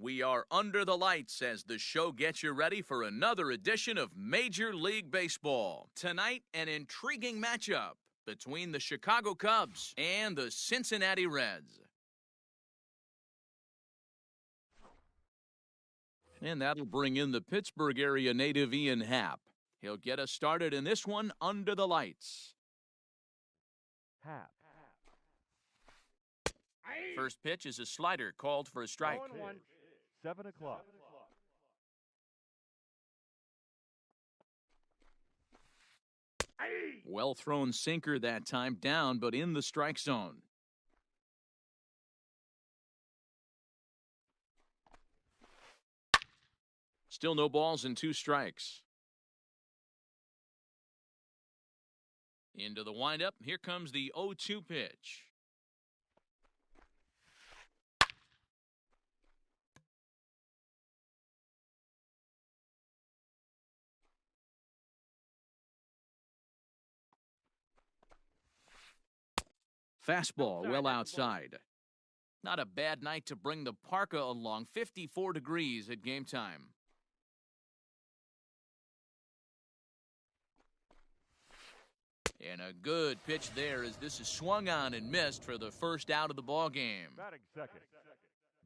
We are under the lights as the show gets you ready for another edition of Major League Baseball. Tonight, an intriguing matchup between the Chicago Cubs and the Cincinnati Reds. And that'll bring in the Pittsburgh area native Ian Happ. He'll get us started in this one under the lights. Happ. First pitch is a slider called for a strike. 7 o'clock. Well thrown sinker that time, down but in the strike zone. Still no balls and 2 strikes. Into the windup, here comes the 0-2 pitch. Fastball well outside. Not a bad night to bring the parka along. 54 degrees at game time. And a good pitch there as this is swung on and missed for the first out of the ball game.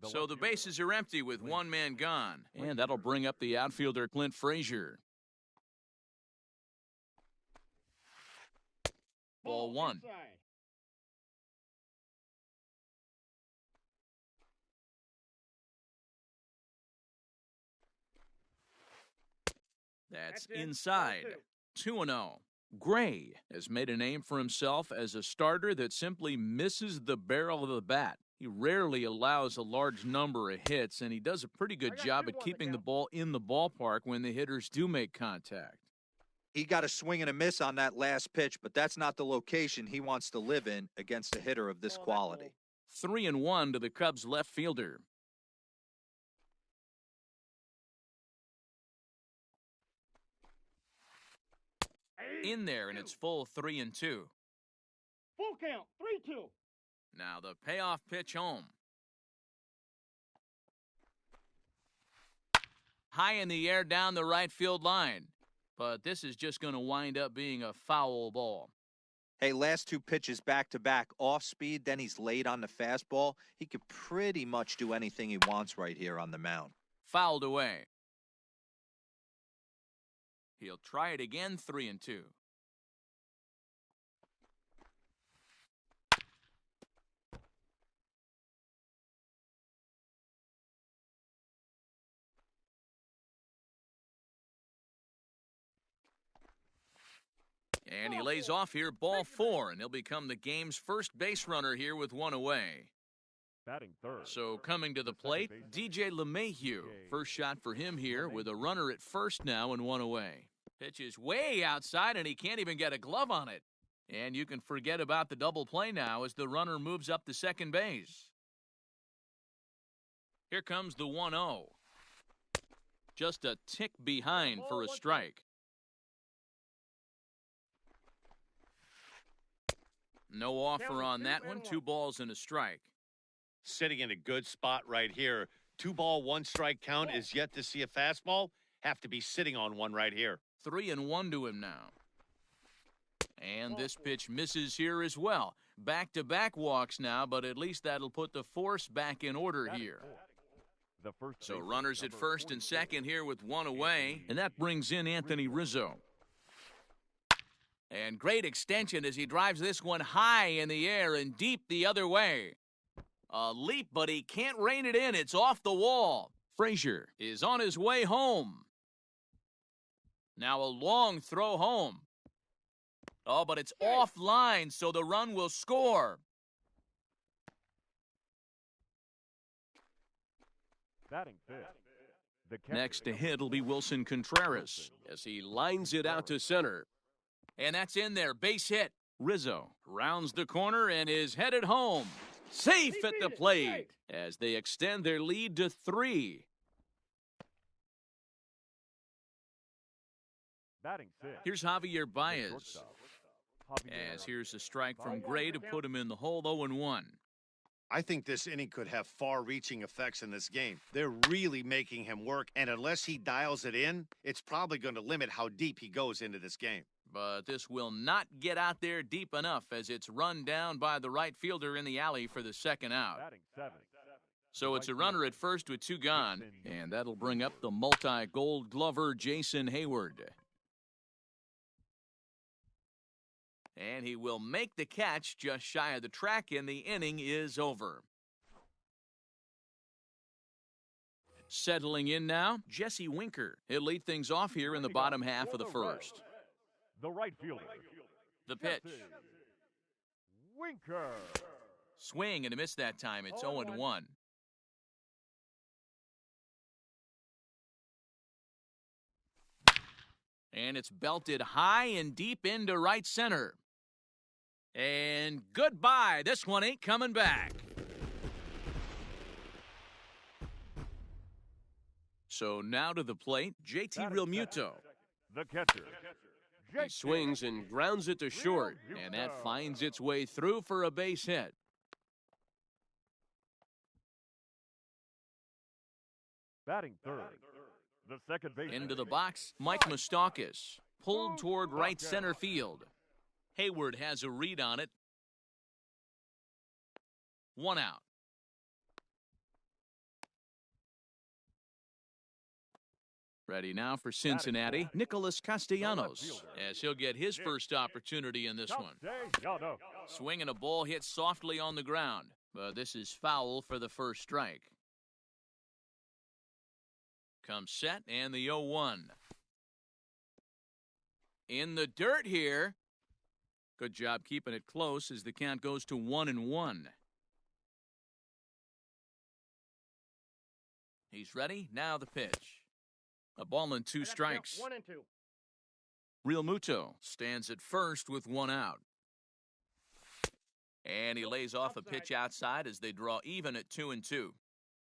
So the bases are empty with one man gone. And that'll bring up the outfielder Clint Frazier. Ball 1. That's inside. 2-0. Gray has made a name for himself as a starter that simply misses the barrel of the bat. He rarely allows a large number of hits, and he does a pretty good job at keeping the ball in the ballpark when the hitters do make contact. He got a swing and a miss on that last pitch, but that's not the location he wants to live in against a hitter of this quality. 3-1 to the Cubs left fielder. In there, and it's full 3-2. Full count, 3-2. Now the payoff pitch home. High in the air down the right field line. But this is just going to wind up being a foul ball. Hey, last 2 pitches back-to-back off speed, then he's late on the fastball. He could pretty much do anything he wants right here on the mound. Fouled away. He'll try it again, 3-2. And he lays off here, ball 4, and he'll become the game's first base runner here with 1 away. Batting third. So coming to the plate, DJ LeMahieu. First shot for him here with a runner at first now and 1 away. Pitch is way outside, and he can't even get a glove on it. And you can forget about the double play now as the runner moves up to second base. Here comes the 1-0. Just a tick behind for a strike. No offer on that one. 2 balls and a strike. Sitting in a good spot right here. 2 ball, 1 strike count is yet to see a fastball. Have to be sitting on one right here. 3-1 to him now. And this pitch misses here as well. Back-to-back walks now, but at least that'll put the force back in order here. So runners at first and second here with 1 away. And that brings in Anthony Rizzo. And great extension as he drives this one high in the air and deep the other way. A leap, but he can't rein it in. It's off the wall. Frazier is on his way home. Now a long throw home. Oh, but it's offline, so the run will score. Batting fifth. Next to hit will be Wilson Contreras as he lines it out to center. And that's in there, base hit. Rizzo rounds the corner and is headed home. Safe at the plate as they extend their lead to 3. Batting fifth. Here's Javier Baez. As here's a strike from Gray to put him in the hole, 0-1. I think this inning could have far-reaching effects in this game. They're really making him work, and unless he dials it in, it's probably going to limit how deep he goes into this game. But this will not get out there deep enough as it's run down by the right fielder in the alley for the second out. Batting seventh. So it's a runner at first with two gone, and that'll bring up the multi-gold glover Jason Hayward. And he will make the catch just shy of the track, and the inning is over. Settling in now, Jesse Winker. He'll lead things off here in the bottom half of the first. The right fielder. The pitch. Jesse Winker. Swing and a miss that time. It's 0-1. And it's belted high and deep into right center. And goodbye. This one ain't coming back. So now to the plate, JT Realmuto. The catcher. He swings and grounds it to short. And that finds its way through for a base hit. Batting third. The second baseman. Into the box, Mike Moustakas. Pulled toward right center field. Hayward has a read on it. 1 out. Ready now for Cincinnati, Nicholas Castellanos, as he'll get his first opportunity in this one. Swinging a ball hit softly on the ground, but this is foul for the first strike. Comes set and the 0-1. In the dirt here. Good job keeping it close as the count goes to 1-1. He's ready. Now the pitch. A ball and 2 strikes. 1-2. Realmuto stands at first with 1 out. And he lays off a pitch outside as they draw even at 2-2.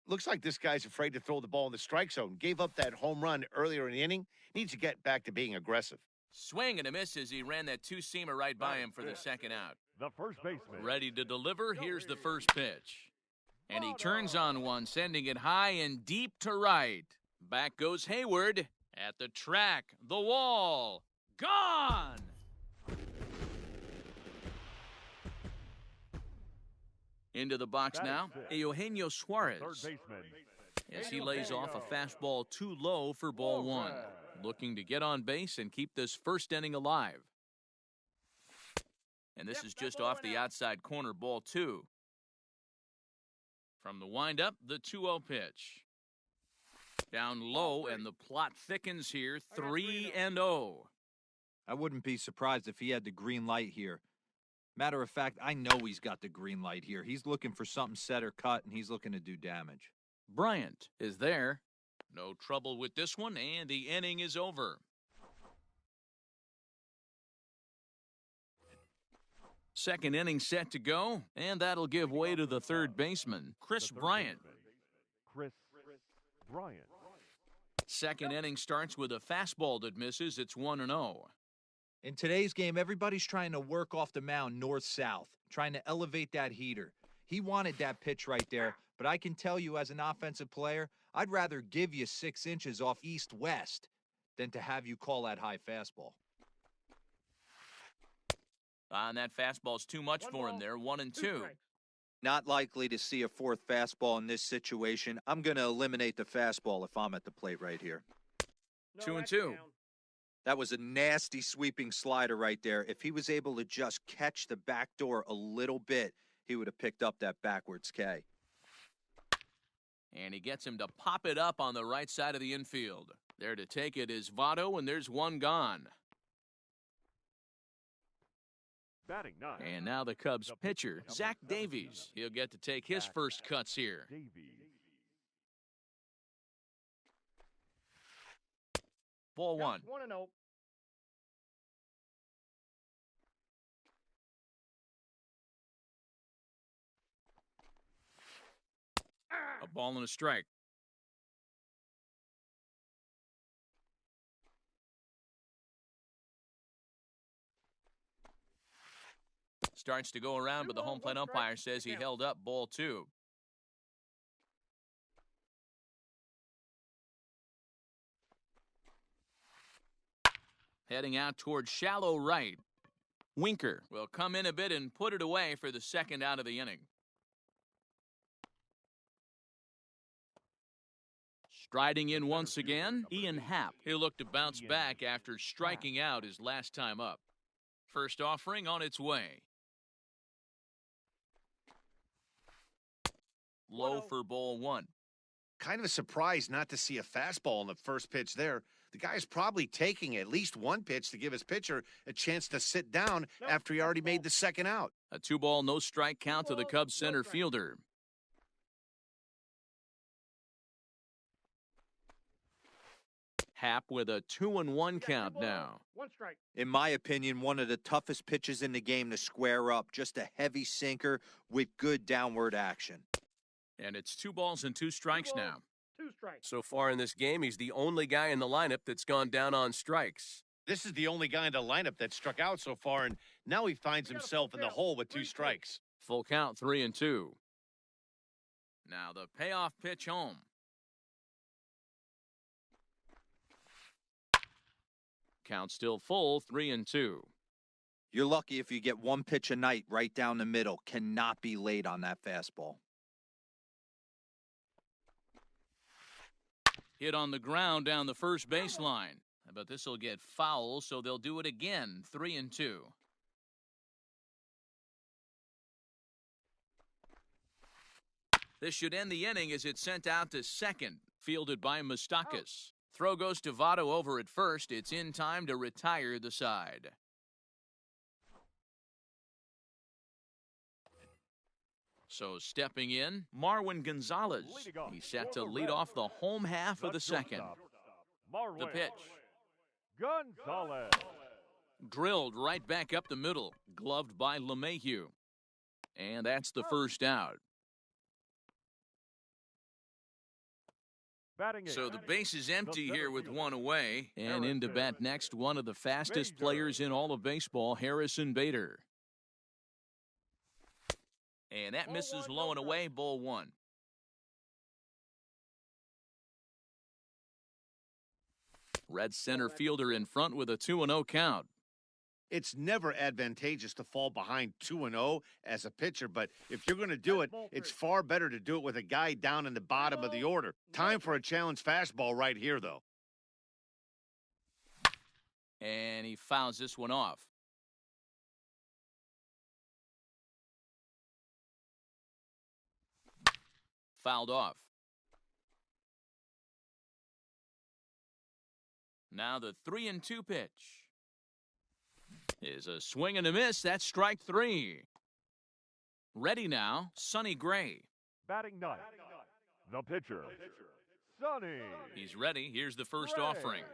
Looks like this guy's afraid to throw the ball in the strike zone. Gave up that home run earlier in the inning. Needs to get back to being aggressive. Swing and a miss as he ran that 2-seamer right by him for the second out. The first baseman. Ready to deliver. Here's the first pitch. And he turns on one, sending it high and deep to right. Back goes Hayward at the track. The wall. Gone! Into the box now, Eugenio Suarez. Third baseman. As he lays off a fastball too low for ball 1. Looking to get on base and keep this first inning alive. And this is just off the outside corner, ball 2. From the windup, the 2-0 pitch. Down low, and the plot thickens here, 3-0. I wouldn't be surprised if he had the green light here. Matter of fact, I know he's got the green light here. He's looking for something set or cut, and he's looking to do damage. Bryant is there. No trouble with this one, and the inning is over. Second inning set to go, and that'll give way to the third baseman, Chris Bryant. Chris Bryant. Second inning starts with a fastball that misses. It's 1-0. In today's game, everybody's trying to work off the mound north-south, trying to elevate that heater. He wanted that pitch right there, but I can tell you as an offensive player, I'd rather give you 6 inches off east-west than to have you call that high fastball. And that fastball's too much for him there, 1-2. Not likely to see a fourth fastball in this situation. I'm going to eliminate the fastball if I'm at the plate right here. 2-2. That was a nasty sweeping slider right there. If he was able to just catch the back door a little bit, he would have picked up that backwards K. And he gets him to pop it up on the right side of the infield. There to take it is Votto, and there's one gone. Batting 9. And now the Cubs pitcher, Zach Davies. He'll get to take his first cuts here. Ball 1. 1-0. A ball and a strike. Starts to go around, but the home plate umpire says he held up ball 2. Heading out towards shallow right. Winker will come in a bit and put it away for the second out of the inning. Striding in once again, Ian Happ. He'll look to bounce back after striking out his last time up. First offering on its way. Low for ball 1. Kind of a surprise not to see a fastball in the first pitch there. The guy's probably taking at least one pitch to give his pitcher a chance to sit down after he already made the second out. A 2-ball, no strike count to the Cubs center fielder. Happ with a 2-1 count now. 1 strike. In my opinion, one of the toughest pitches in the game to square up. Just a heavy sinker with good downward action. And it's 2 balls and 2 strikes now. 2 strikes. So far in this game, he's the only guy in the lineup that's gone down on strikes. This is the only guy in the lineup that struck out so far, and now he finds himself in the hole with 2 strikes. Full count, 3-2. Now the payoff pitch home. Count still full, 3-2. You're lucky if you get one pitch a night right down the middle. Cannot be late on that fastball. Hit on the ground down the first baseline. But this will get foul, so they'll do it again, 3-2. This should end the inning as it's sent out to second, fielded by Moustakas. Throw goes to Votto over at first. It's in time to retire the side. So stepping in, Marwin Gonzalez. He's set to lead off the home half of the second. The pitch. Gonzalez. Drilled right back up the middle. Gloved by LeMahieu. And that's the first out. So the base is empty here with 1 away. And in to bat next, one of the fastest players in all of baseball, Harrison Bader. And that misses low and away, ball 1. Red center fielder in front with a 2-0 count. It's never advantageous to fall behind 2-0 as a pitcher, but if you're going to do it, it's far better to do it with a guy down in the bottom of the order. Time for a challenge fastball right here, though. And he fouls this one off. Fouled off. Now the 3-2 pitch is a swing and a miss. That's strike 3. Ready now, Sonny Gray. Batting ninth, the pitcher, Sonny. He's ready. Here's the first offering.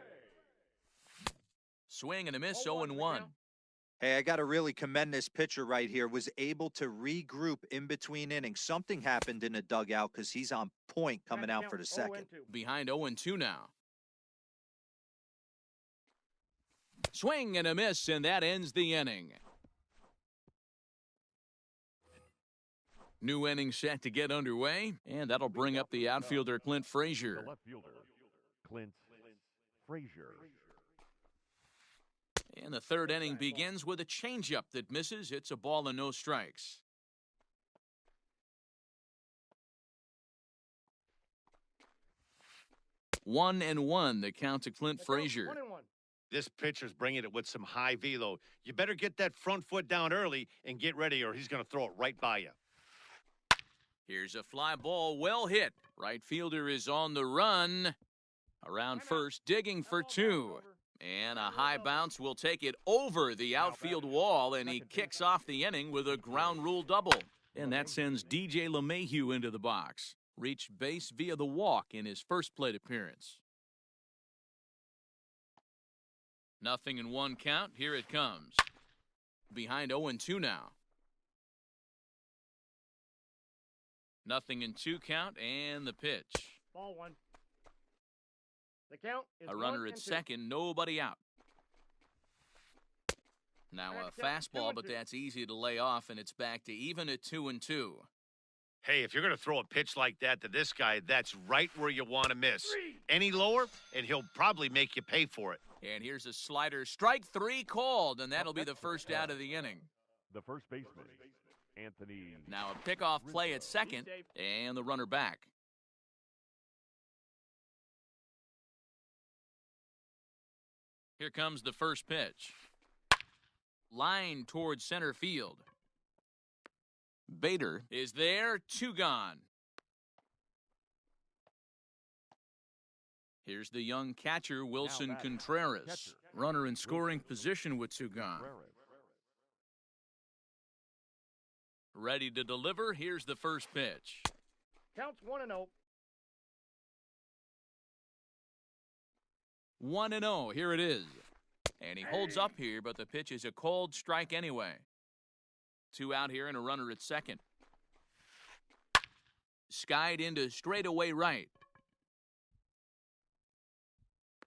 Swing and a miss, 0-1. Hey, I got to really commend this pitcher right here. Was able to regroup in between innings. Something happened in the dugout because he's on point coming out for the second. Behind 0-2 now. Swing and a miss, and that ends the inning. New inning set to get underway, and that'll bring up the outfielder Clint Frazier. The left fielder, Clint Frazier. And the third inning begins with a changeup that misses. It's a ball and no strikes. 1-1, the count to Clint Frazier. 1-1. This pitcher's bringing it with some high velo. You better get that front foot down early and get ready, or he's going to throw it right by you. Here's a fly ball, well hit. Right fielder is on the run. Around first, digging for 2. And a high bounce will take it over the outfield wall, and he kicks off the inning with a ground rule double. And that sends DJ LeMahieu into the box. Reached base via the walk in his first plate appearance. 0-1 count. Here it comes. Behind 0-2 now. 0-2 count, and the pitch. Ball 1. The count is A runner at 1-2. second, nobody out. Now a fastball, but that's easy to lay off, and it's back to even at 2-2. Hey, if you're going to throw a pitch like that to this guy, that's right where you want to miss. Any lower, and he'll probably make you pay for it. And here's a slider. Strike 3 called, and that'll be the first out of the inning. The first baseman, Anthony. Now a pickoff play at second, and the runner back. Here comes the first pitch. Line towards center field. Bader is there, 2 gone. Here's the young catcher, Wilson Contreras. Runner in scoring position with 2 gone. Ready to deliver, here's the first pitch. Counts 1-0. 1-0, here it is. And he holds up here, but the pitch is a cold strike anyway. 2 out here and a runner at second. Skied into straightaway right.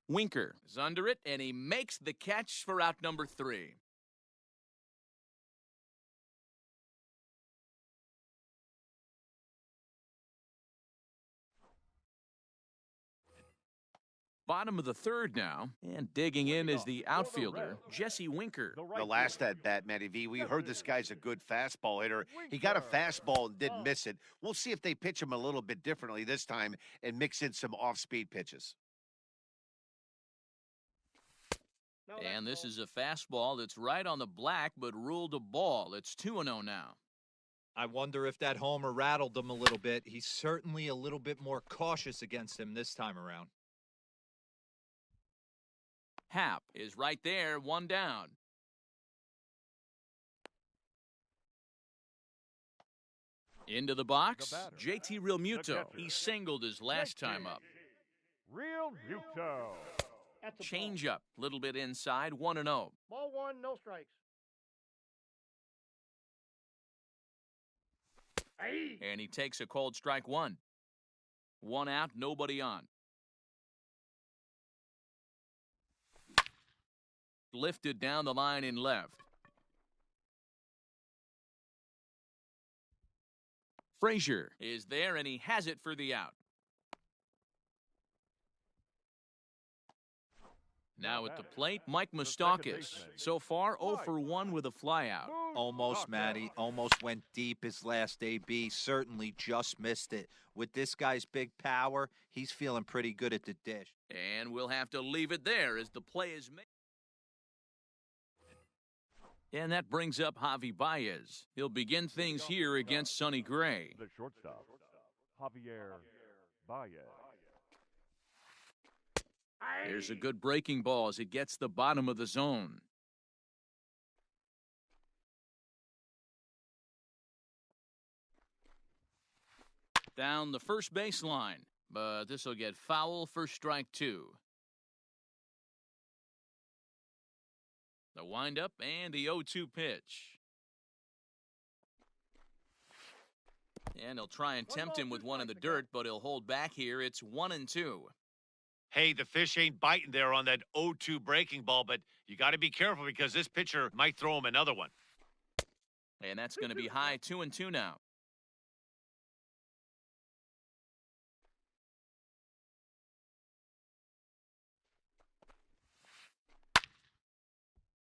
Winker is under it, and he makes the catch for out number 3. Bottom of the third now, and digging in is the outfielder, Jesse Winker. The last at bat, Matty V, we heard this guy's a good fastball hitter. He got a fastball and didn't miss it. We'll see if they pitch him a little bit differently this time and mix in some off-speed pitches. And this is a fastball that's right on the black, but ruled a ball. It's 2-0 now. I wonder if that homer rattled him a little bit. He's certainly a little bit more cautious against him this time around. Happ is right there, 1 down. Into the box, JT Realmuto. He singled his last time up. Real Muto. Change up, little bit inside, 1-0. Ball 1, no strikes. And he takes a cold strike 1. 1 out, nobody on. Lifted down the line in left. Frazier is there, and he has it for the out. Now at the plate, Mike Moustakas. So far, 0 for 1 with a flyout. Almost, Matty. Almost went deep his last AB. Certainly just missed it. With this guy's big power, he's feeling pretty good at the dish. And we'll have to leave it there as the play is made. And that brings up Javi Baez. He'll begin things here against Sonny Gray. The shortstop, Javier Baez. Here's a good breaking ball as it gets the bottom of the zone. Down the first baseline, but this will get foul for strike 2. The windup and the 0-2 pitch. And he'll try and tempt him with one in the dirt, but he'll hold back here. It's 1-2. Hey, the fish ain't biting there on that 0-2 breaking ball, but you got to be careful because this pitcher might throw him another one. And that's going to be high, 2-2 now.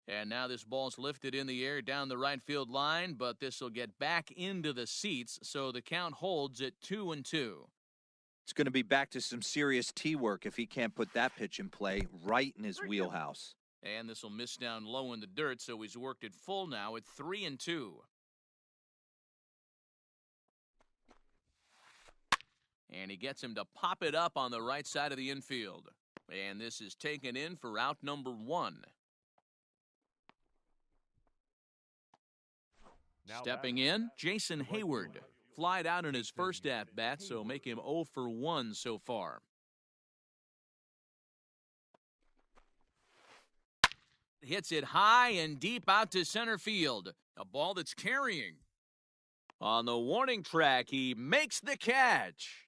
And now this ball's lifted in the air down the right field line, but this will get back into the seats, so the count holds at 2-2. It's going to be back to some serious tee work if he can't put that pitch in play right in his wheelhouse. And this will miss down low in the dirt, so he's worked it full now at 3-2. And he gets him to pop it up on the right side of the infield. And this is taken in for out number 1. Stepping in, Jason Hayward. Flied out in his first at-bat, so make him 0 for 1 so far. Hits it high and deep out to center field. A ball that's carrying. On the warning track, he makes the catch.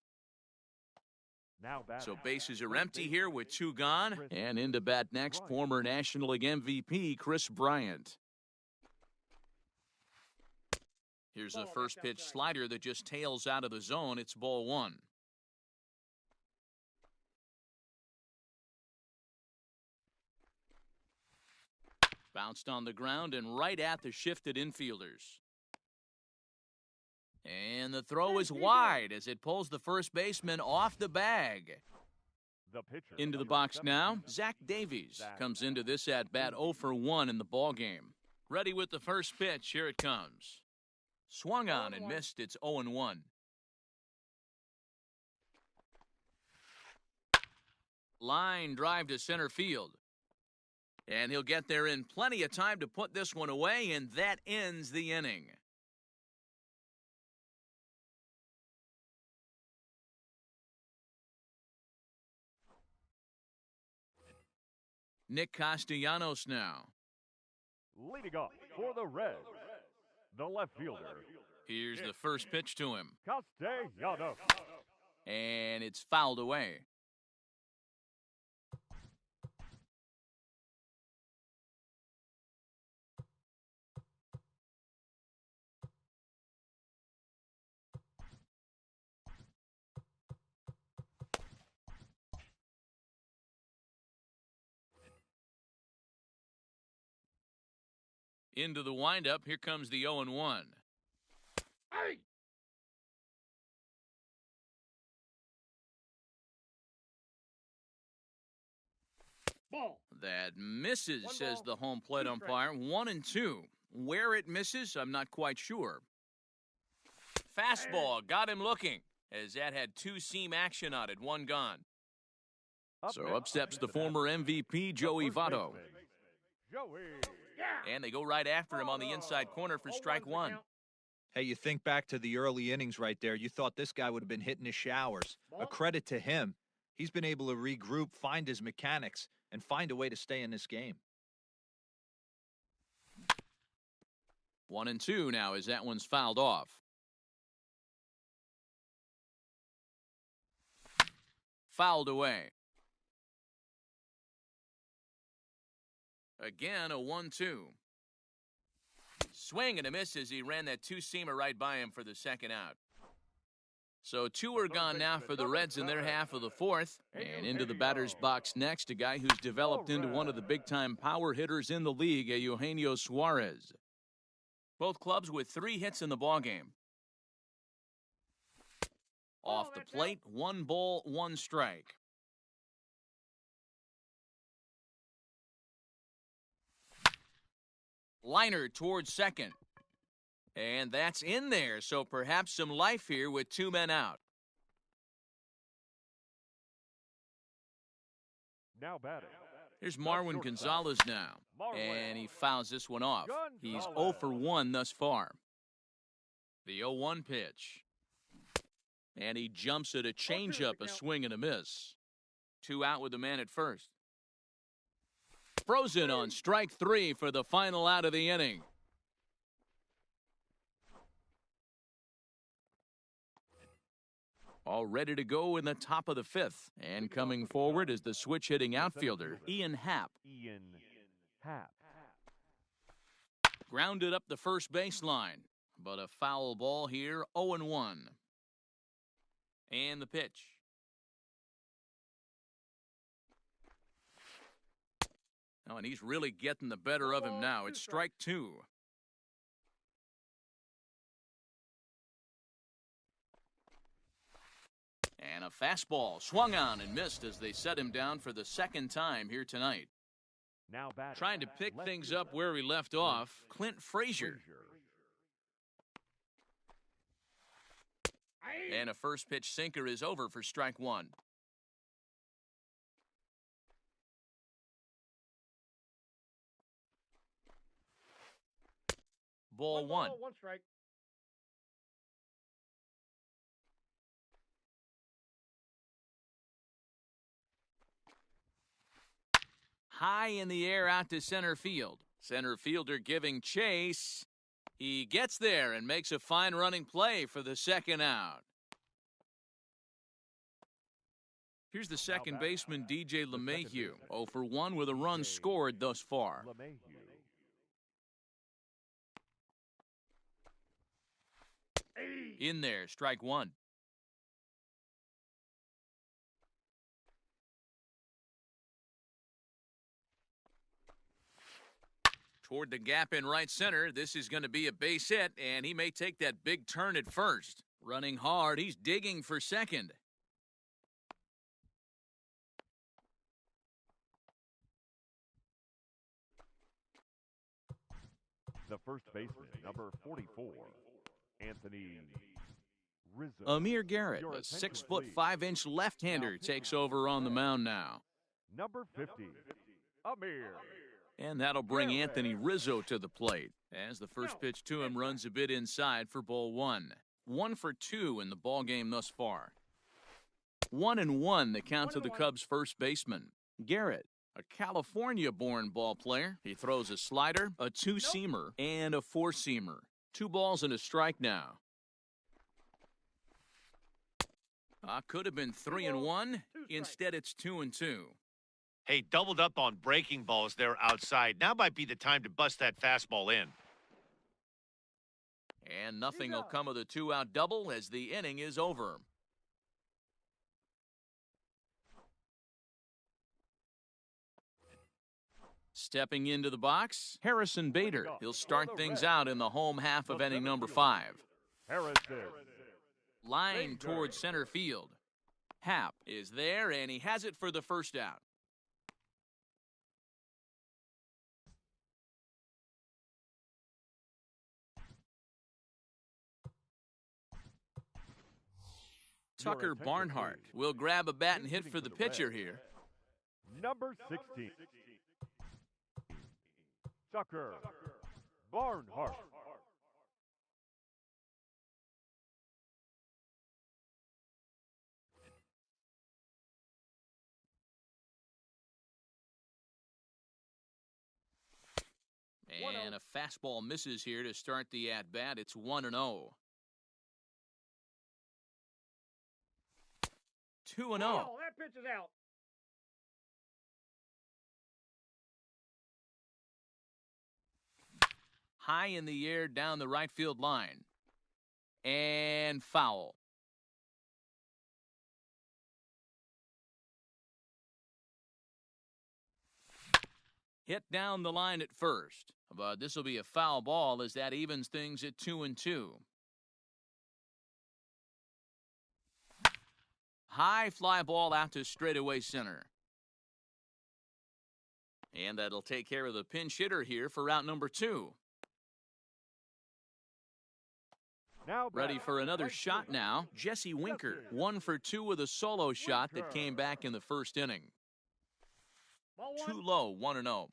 So bases are empty here with 2 gone. And into bat next, former National League MVP Chris Bryant. Here's a Ball first knocked pitch outside. slider that just tails out of the zone. It's ball one. Bounced on the ground and right at the shifted infielders. And the throw is wide as it pulls the first baseman off the bag. The pitcher. Into the number box 17, now, Zach Davies comes into this at-bat 0 for 1 in the ballgame. Ready with the first pitch, here it comes. Swung on and missed, it's 0-1. Line drive to center field. And he'll get there in plenty of time to put this one away, and that ends the inning. Nick Castellanos now. Leading off for the Reds, the left fielder, Here's the first pitch to him. Castellanos. And it's fouled away. Into the windup, here comes the 0-1. Ball. That misses, One says ball, the home plate 2 umpire. 1-2. Where it misses, I'm not quite sure. Fastball got him looking, as that had two seam action on it, one gone. So up steps the former MVP, Joey Votto. Joey. And they go right after him on the inside corner for 0-1's strike the one. count. Hey, you think back to the early innings right there. You thought this guy would have been hitting his showers. A Ball. credit to him. He's been able to regroup, find his mechanics, and find a way to stay in this game. 1-2 now as that one's fouled off. Fouled away. Again, a 1-2. Swing and a miss as he ran that two-seamer right by him for the second out. So two are gone now for the Reds in their half of the fourth. And into the batter's box next, a guy who's developed into one of the big-time power hitters in the league, Eugenio Suarez. Both clubs with 3 hits in the ballgame. Off the plate, 1 ball, 1 strike. Liner towards second. And that's in there, so perhaps some life here with 2 men out. Now batting. Here's Marwin Gonzalez now. And he fouls this one off. He's 0 for 1 thus far. The 0-1 pitch. And he jumps at a changeup, a swing and a miss. 2 out with the man at first. Frozen on strike 3 for the final out of the inning. All ready to go in the top of the 5th. And coming forward is the switch-hitting outfielder, Ian Happ. Ian Happ. Grounded up the first baseline. But a foul ball here, 0-1. And the pitch. Oh, and he's really getting the better of him now. It's strike 2. And a fastball swung on and missed as they set him down for the second time here tonight. Now batting. Trying to pick Left things fielder, up where we left off, Clint Frazier. And a first pitch sinker is over for strike 1. Ball 1. 1 strike. High in the air out to center field. Center fielder giving chase. He gets there and makes a fine running play for the second out. Here's the second baseman, DJ LeMahieu. 0 for 1 with a run scored thus far. LeMahieu. In there, strike one. Toward the gap in right center, this is going to be a base hit, and he may take that big turn at first. Running hard, he's digging for second. The first baseman, number 44, Anthony Rizzo. Amir Garrett, Your a attention, 6'5" left-hander, takes over on the mound now. Number 50, Amir. And that'll bring Anthony Rizzo to the plate as the first pitch to him runs a bit inside for ball one. 1 for 2 in the ball game thus far. 1-1 the count to the Cubs' first baseman. Garrett, a California-born ball player. He throws a slider, a two-seamer, and a four-seamer. 2 balls and a strike now. Could have been 3-1. Instead, it's 2-2. Hey, doubled up on breaking balls there outside. Now might be the time to bust that fastball in. And nothing will come of the 2-out double as the inning is over. Stepping into the box, Harrison Bader. He'll start things out in the home half of inning number 5. Harrison. Line towards center field. Happ is there, and he has it for the first out. Tucker Barnhart will grab a bat and hit for the pitcher here. Number 16, Tucker Barnhart. And a fastball misses here to start the at-bat. It's 1-0. 2-0. Oh, that pitch is out. High in the air down the right field line. And foul. Hit down the line at first. But this will be a foul ball as that evens things at 2-2. High fly ball out to straightaway center. And that'll take care of the pinch hitter here for out number 2. Now Ready for another shot now. Jesse Winker, 1 for 2 with a solo shot that came back in the first inning. Ball Too one. low, 1-0.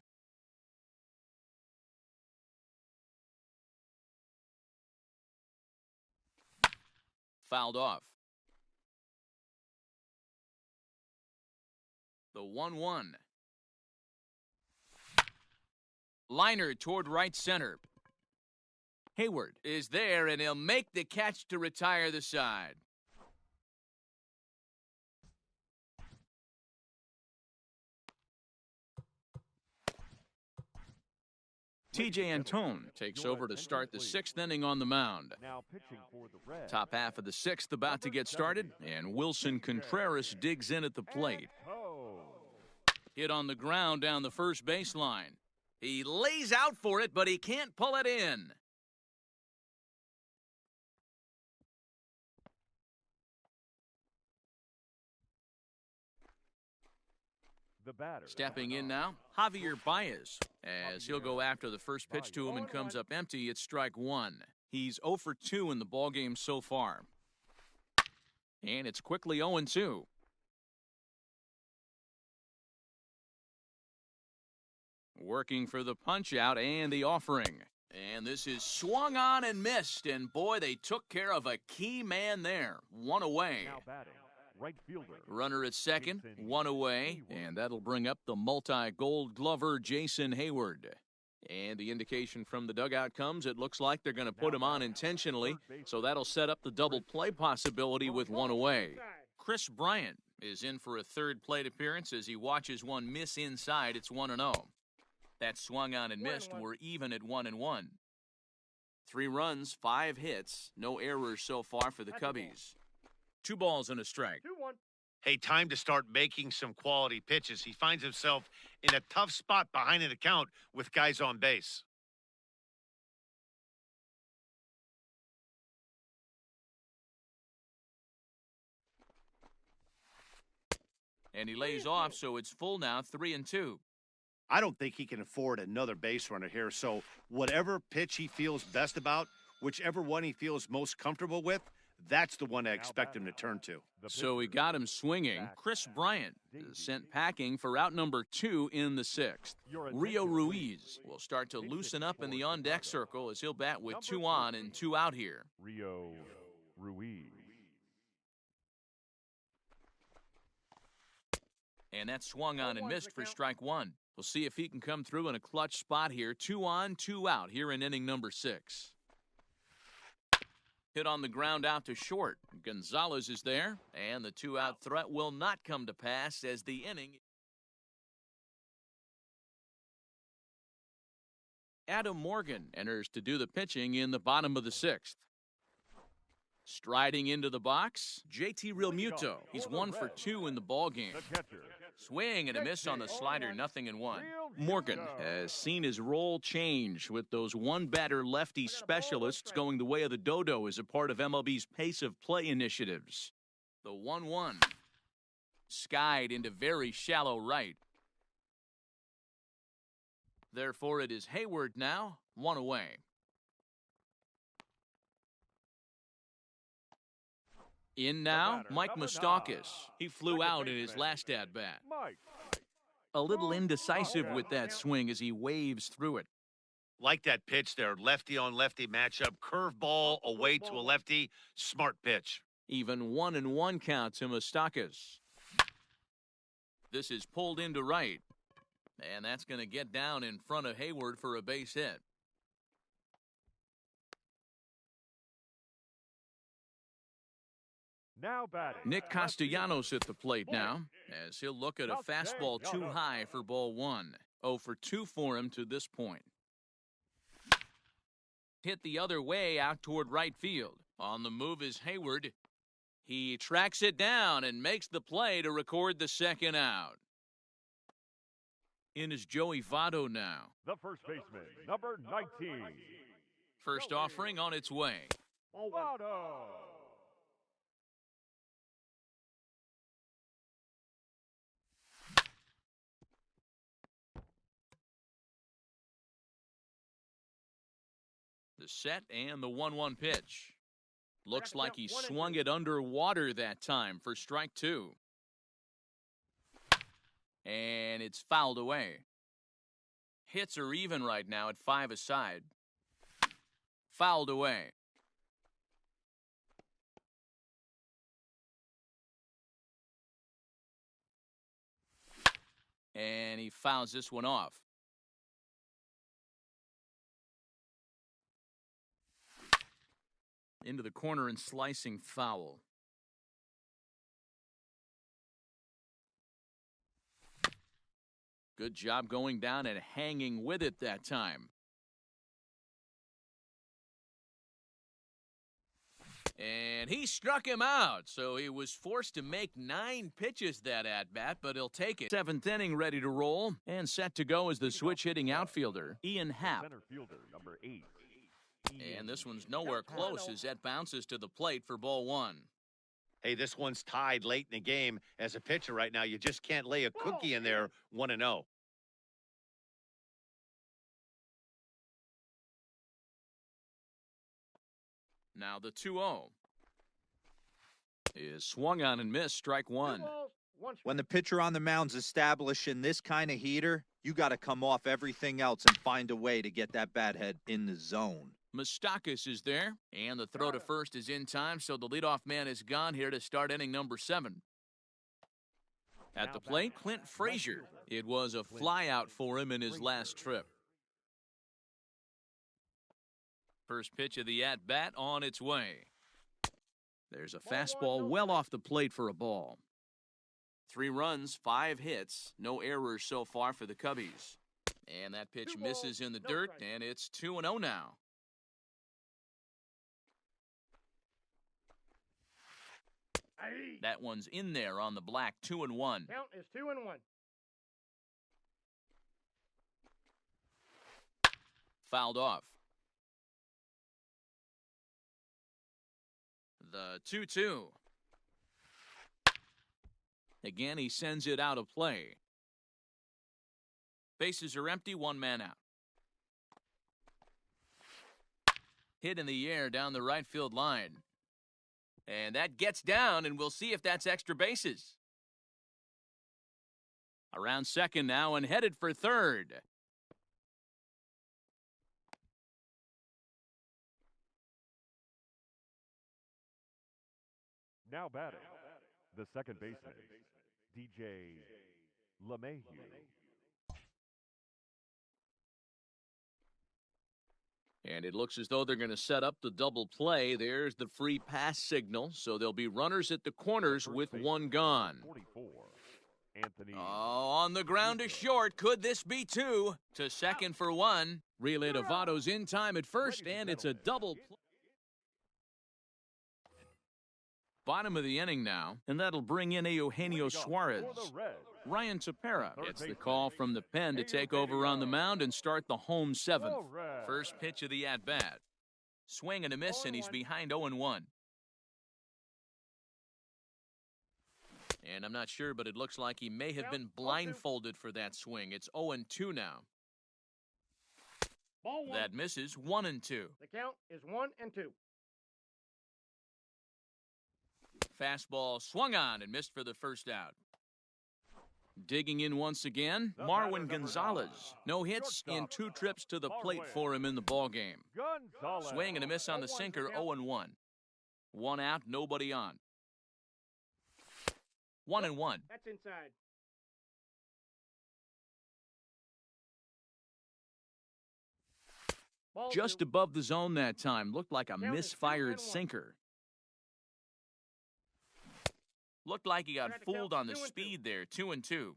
Fouled off. The 1-1. Liner toward right center. Hayward is there, and he'll make the catch to retire the side. T.J. Antone takes over to start the 6th inning on the mound. Now pitching for the Reds. Top half of the 6th about to get started, and Wilson Contreras digs in at the plate. Oh. Hit on the ground down the first baseline. He lays out for it, but he can't pull it in. The batter. Stepping in now, Javier Baez, as he'll go after the first pitch to him and comes up empty. It's strike 1. He's 0 for 2 in the ballgame so far. And it's quickly 0-2. Working for the punch-out and the offering. And this is swung on and missed. And boy, they took care of a key man there. 1 away. Now batting. Right fielder. Runner at second, 1 away. And that'll bring up the multi-gold glover Jason Hayward. And the indication from the dugout comes, it looks like they're going to put him on intentionally. So that'll set up the double play possibility with 1 away. Chris Bryant is in for a third plate appearance as he watches one miss inside. It's 1-0. That swung on and missed. We're even at 1-1. 3 runs, 5 hits, no errors so far for the Cubbies. 2 balls and a strike. 2-1. Hey, time to start making some quality pitches. He finds himself in a tough spot behind an account with guys on base. And he lays off, so it's full now, 3-2. I don't think he can afford another base runner here. So whatever pitch he feels best about, whichever one he feels most comfortable with, that's the one I expect him to turn to. So he got him swinging. Chris Bryant is sent packing for out number 2 in the 6th. Rio Ruiz will start to loosen up in the on-deck circle as he'll bat with 2 on and 2 out here. Rio Ruiz. And that swung on and missed for strike 1. We'll see if he can come through in a clutch spot here. 2 on, 2 out here in inning number 6. Hit on the ground out to short. Gonzalez is there, and the 2-out threat will not come to pass as the inning. Adam Morgan enters to do the pitching in the bottom of the 6th. Striding into the box, JT Realmuto. He's 1 for 2 in the ballgame. The catcher. Swing and a miss on the slider, 0-1. Morgan has seen his role change with those one-batter lefty specialists going the way of the dodo as a part of MLB's pace of play initiatives. The 1-1. Skied into very shallow right. Therefore, it is Hayward now, 1 away. In now, Mike Moustakas. He flew out in his last at-bat. Mike. A little indecisive with that swing as he waves through it. Like that pitch there, lefty on lefty matchup, curveball away to a lefty, smart pitch. Even 1-1 count to Moustakas. This is pulled into right. And that's going to get down in front of Hayward for a base hit. Now batting. Nick Castellanos at the plate now, as he'll look at a fastball too high for ball 1. 0 for 2 for him to this point. Hit the other way out toward right field. On the move is Hayward. He tracks it down and makes the play to record the 2nd out. In is Joey Votto now. The first baseman, number 19. First offering on its way. Votto. The set and the 1-1 pitch. Looks like he swung it underwater that time for strike 2. And it's fouled away. Hits are even right now at 5 aside. Fouled away. And he fouls this one off. Into the corner and slicing foul. Good job going down and hanging with it that time. And he struck him out, so he was forced to make 9 pitches that at-bat, but he'll take it. 7th inning ready to roll, and set to go is the switch-hitting outfielder, Ian Happ. Center fielder, number 8. And this one's nowhere close as that bounces to the plate for ball 1. Hey, this one's tied late in the game. As a pitcher right now, you just can't lay a cookie in there 1-0. Now the 2-0 is swung on and missed, strike 1. When the pitcher on the mound's establishing this kind of heater, you got to come off everything else and find a way to get that bat head in the zone. Moustakas is there, and the throw to first is in time, so the leadoff man is gone here to start inning number 7. At the plate, Clint Frazier. It was a flyout for him in his last trip. First pitch of the at-bat on its way. There's a fastball well off the plate for a ball. 3 runs, 5 hits, no errors so far for the Cubbies. And that pitch misses in the dirt, and it's 2-0 now. Aye. That one's in there on the black, 2-1. Count is 2-1. Fouled off. The 2-2. Again, he sends it out of play. Bases are empty, one man out. Hit in the air down the right field line. And that gets down, and we'll see if that's extra bases. Around second now and headed for third. Now batting, the second baseman, DJ LeMahieu. And it looks as though they're going to set up the double play. There's the free pass signal. So there'll be runners at the corners with one gone. 44, Anthony. Oh, on the ground to short. Could this be two? To second for one. Relay to Votto's in time at first, and it's a double play. Bottom of the inning now, and that'll bring in Eugenio Suarez. For the Reds, Ryan Tepera gets the call from the pen to take over on the mound and start the home seventh. First pitch of the at-bat. Swing and a miss, and he's behind 0-1. And I'm not sure, but it looks like he may have been blindfolded for that swing. It's 0-2 now. Ball 1. That misses, 1-2. The count is 1-2. Fastball swung on and missed for the first out. Digging in once again, Marwin Gonzalez. No hits in 2 trips to the plate for him in the ballgame. Gonzalez. Swing and a miss on the sinker, 0-1. 1 out, nobody on. 1-1. That's inside. Ball Just 2. above the zone that time. Looked like a Count is misfired 2-1. sinker. Looked like he got Tried to fooled count on the 2-2. speed there, 2-2.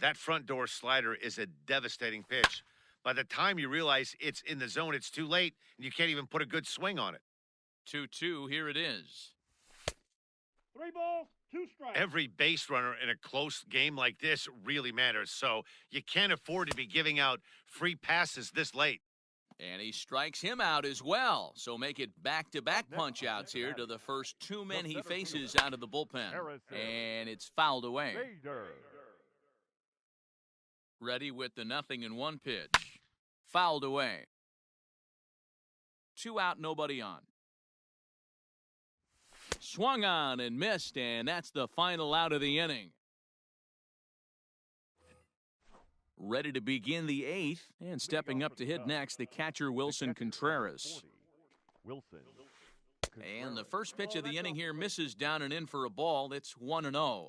That front door slider is a devastating pitch. By the time you realize it's in the zone, it's too late, and you can't even put a good swing on it. 2-2, here it is. 3 balls, 2 strikes. Every base runner in a close game like this really matters, so you can't afford to be giving out free passes this late. And he strikes him out as well. So make it back-to-back punch-outs here to the first 2 men he faces out of the bullpen. And it's fouled away. Bader. Ready with the 0-1 pitch. Fouled away. 2 out, nobody on. Swung on and missed, and that's the final out of the inning. Ready to begin the 8th, and stepping up to hit next, the catcher Wilson Contreras. 40, Wilson. And the first pitch of the inning here misses down and in for a ball. It's 1-0.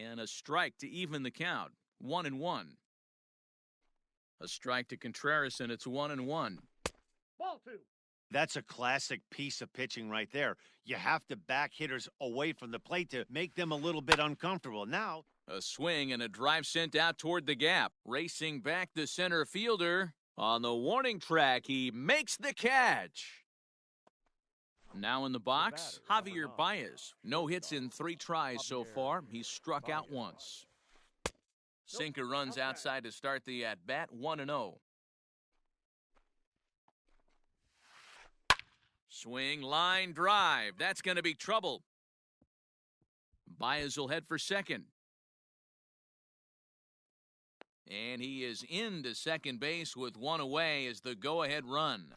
And a strike to even the count. 1-1. A strike to Contreras, and it's 1-1. Ball 2. That's a classic piece of pitching right there. You have to back hitters away from the plate to make them a little bit uncomfortable. Now, A swing and a drive sent out toward the gap. Racing back the center fielder. On the warning track, he makes the catch. Now in the box, Javier Baez. No hits in 3 tries so far. He's struck out once. Sinker runs outside to start the at-bat, 1-0. Swing, line, drive. That's going to be trouble. Baez will head for second. And he is into second base with 1 away as the go-ahead run.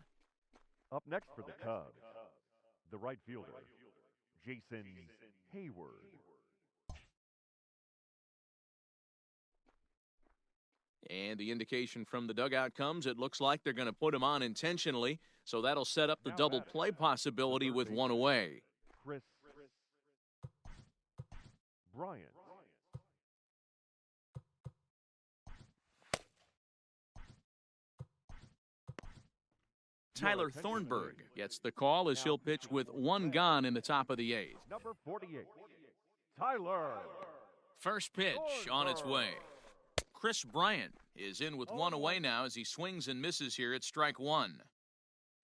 Up next for the Cubs, the right fielder, Jason Hayward. And the indication from the dugout comes, it looks like they're going to put him on intentionally, so that'll set up the double play possibility with 1 away. Chris Bryant. Tyler Thornburg gets the call as he'll pitch with 1 gone in the top of the 8th. Number 48, Tyler. First pitch on its way. Chris Bryant is in with 1 away now as he swings and misses here at strike 1.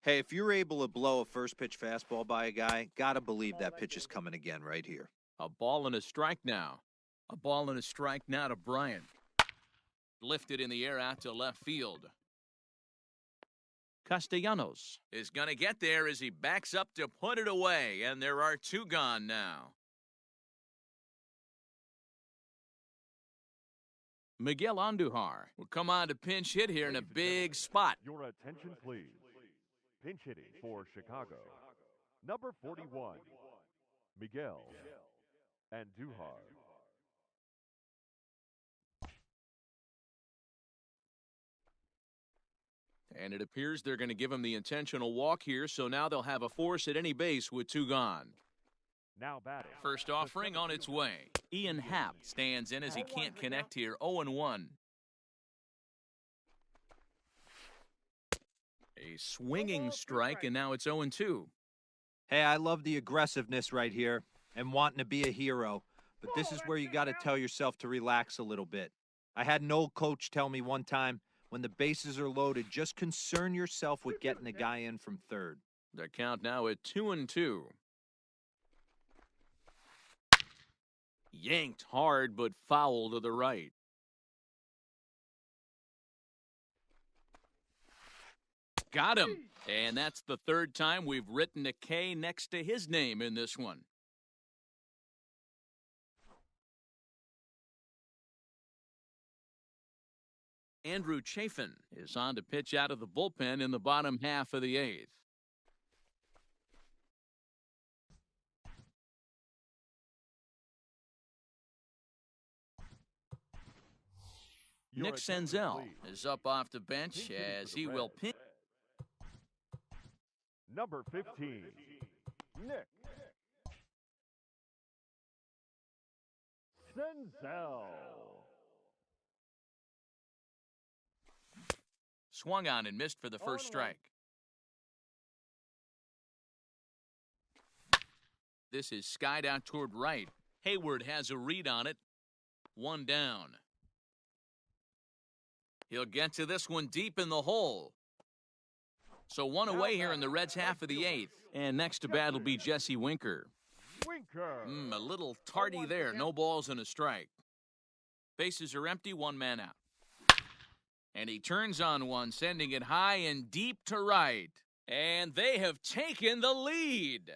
Hey, if you're able to blow a first pitch fastball by a guy, gotta believe that pitch is coming again right here. A ball and a strike now. A ball and a strike now to Bryant. Lifted in the air out to left field. Castellanos is going to get there as he backs up to put it away, and there are two gone now. Miguel Andujar will come on to pinch hit here in a big spot. Your attention, please. Pinch hitting for Chicago. Number 41, Miguel Andujar. And it appears they're going to give him the intentional walk here, so now they'll have a force at any base with two gone. Now batting. First offering on its way. Ian Happ stands in as he can't connect here, 0-1. A swinging strike, and now it's 0-2. Hey, I love the aggressiveness right here and wanting to be a hero, but this is where you got to tell yourself to relax a little bit. I had an old coach tell me one time, when the bases are loaded, just concern yourself with getting the guy in from third. The count now at 2-2. Yanked hard, but foul to the right. Got him. And that's the third time we've written a K next to his name in this one. Andrew Chafin is on to pitch out of the bullpen in the bottom half of the eighth. Nick Senzel is up off the bench as he will pinch. Number 15, Nick Senzel. Swung on and missed for the first strike. This is skied out toward right. Hayward has a read on it. One down. He'll get to this one deep in the hole. So one away here in the Reds' half of the eighth. And next to bat will be Jesse Winker. A little tardy there. No balls and a strike. Bases are empty, one man out. And he turns on one, sending it high and deep to right. And they have taken the lead.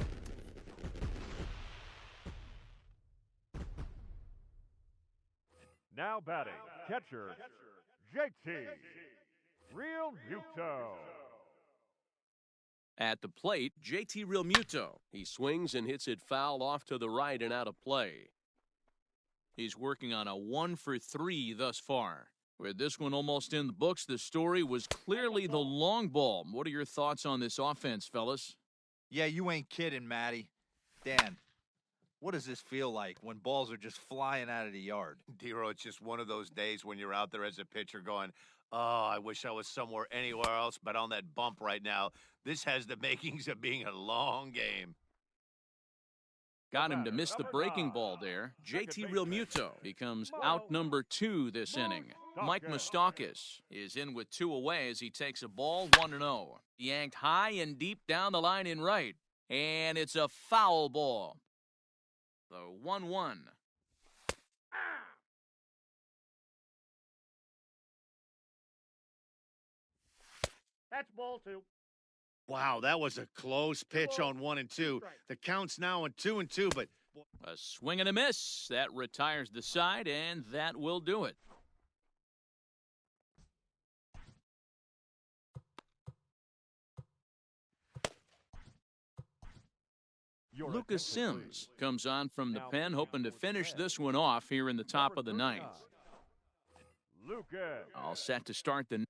Now batting, catcher, JT Realmuto. At the plate, JT Realmuto. He swings and hits it foul off to the right and out of play. He's working on a 1-for-3 thus far. With this one almost in the books, the story was clearly the long ball. What are your thoughts on this offense, fellas? Yeah, you ain't kidding, Matty. Dan, what does this feel like when balls are just flying out of the yard? Dero, it's just one of those days when you're out there as a pitcher going, oh, I wish I was somewhere anywhere else but on that bump right now. This has the makings of being a long game. Got him to miss the breaking ball there. JT Realmuto becomes out number 2 this inning. Mike Moustakas is in with 2 away as he takes a ball 1-0. Yanked high and deep down the line in right. And it's a foul ball. The 1-1. That's ball 2. Wow, that was a close pitch on 1 and 2. The count's now on 2 and 2, but A swing and a miss. That retires the side, and that will do it. Lucas Sims comes on from the pen, hoping to finish this one off here in the top of the ninth. Lucas All set to start the Sims.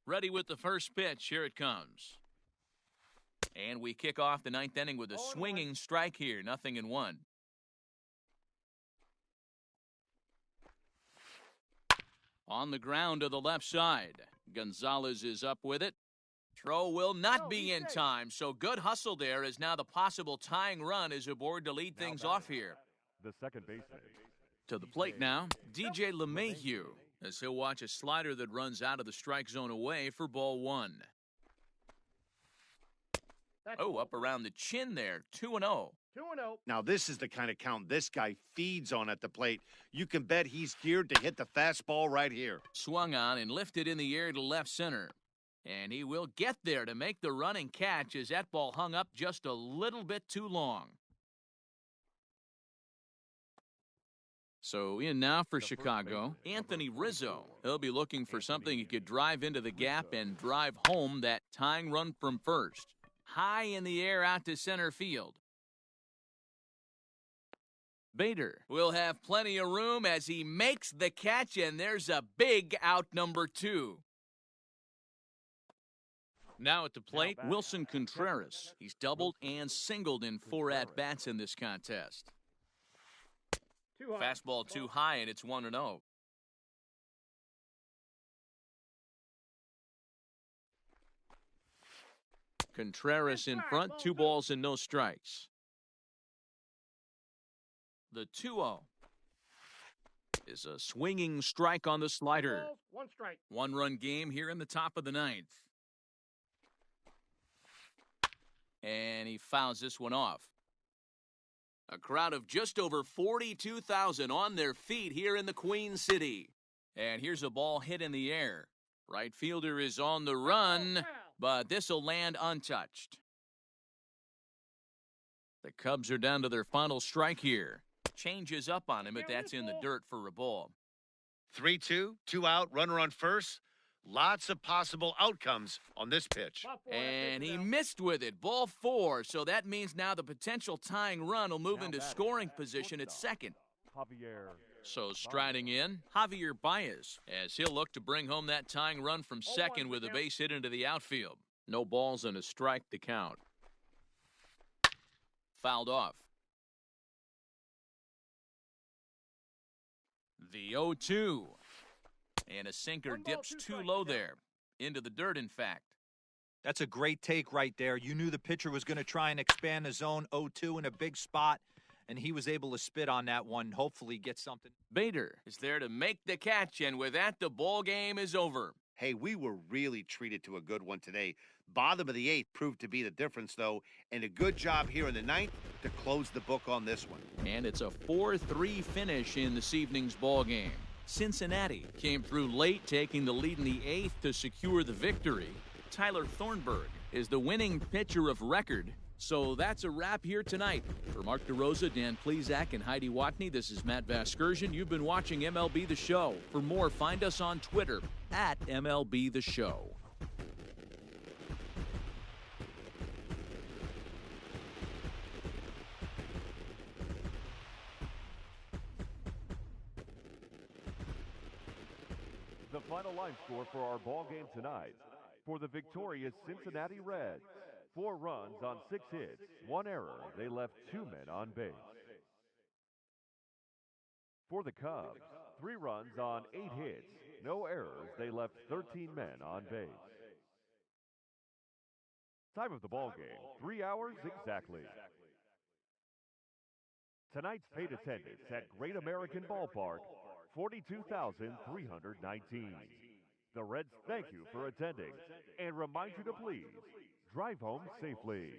ready with the first pitch. Here it comes. And we kick off the ninth inning with a swinging strike here. 0-1. On the ground to the left side. Gonzalez is up with it. Throw will not be in time, so good hustle there as now the possible tying run is aboard to lead things off here. The second baseman. To the plate now, DJ LeMahieu, as he'll watch a slider that runs out of the strike zone away for ball one. Oh, up around the chin there, 2-0. 2-0. Now, this is the kind of count this guy feeds on at the plate. You can bet he's geared to hit the fastball right here. Swung on and lifted in the air to left center. And he will get there to make the running catch as that ball hung up just a little bit too long. So in now for Chicago, Anthony Rizzo. He'll be looking for something he could drive into the gap and drive home that tying run from first. High in the air out to center field. Bader will have plenty of room as he makes the catch, and there's a big out number 2. Now at the plate, Wilson Contreras. He's doubled and singled in 4 at-bats in this contest. Fastball too high, and it's 1-0. Contreras in front, 2 balls and no strikes. The 2-0 is a swinging strike on the slider. 1 strike. 1-run game here in the top of the 9th. And he fouls this one off. A crowd of just over 42,000 on their feet here in the Queen City. And here's a ball hit in the air. Right fielder is on the run, but this will land untouched. The Cubs are down to their final strike here. Changes up on him, but that's in the dirt for a ball. 3-2, 2 out, runner on first. Lots of possible outcomes on this pitch. And he missed with it. Ball 4. So that means now the potential tying run will move into scoring position at second. Javier. So striding in, Javier Baez, as he'll look to bring home that tying run from second with a base hit into the outfield. No balls and a strike to count. Fouled off. The 0-2. And a sinker dips too low there. Into the dirt, in fact. That's a great take right there. You knew the pitcher was going to try and expand the zone 0-2 in a big spot, and he was able to spit on that one, hopefully get something. Bader is there to make the catch, and with that, the ball game is over. Hey, we were really treated to a good one today. Bottom of the 8th proved to be the difference, though, and a good job here in the 9th to close the book on this one. And it's a 4-3 finish in this evening's ball game. Cincinnati came through late, taking the lead in the 8th to secure the victory. Tyler Thornburg is the winning pitcher of record. So that's a wrap here tonight. For Mark DeRosa, Dan Plezak, and Heidi Watney, this is Matt Vasgersian. You've been watching MLB The Show. For more, find us on Twitter at MLB The Show. The final line score for our ball game tonight. For the victorious Cincinnati Reds, 4 runs on 6 hits, 1 error. They left 2 men on base. For the Cubs, 3 runs on 8 hits, no errors. They left 13 men on base. Time of the ball game, 3 hours exactly. Tonight's paid attendance at Great American Ballpark, 42,319. The Reds thank you for attending and remind you to please drive home safely.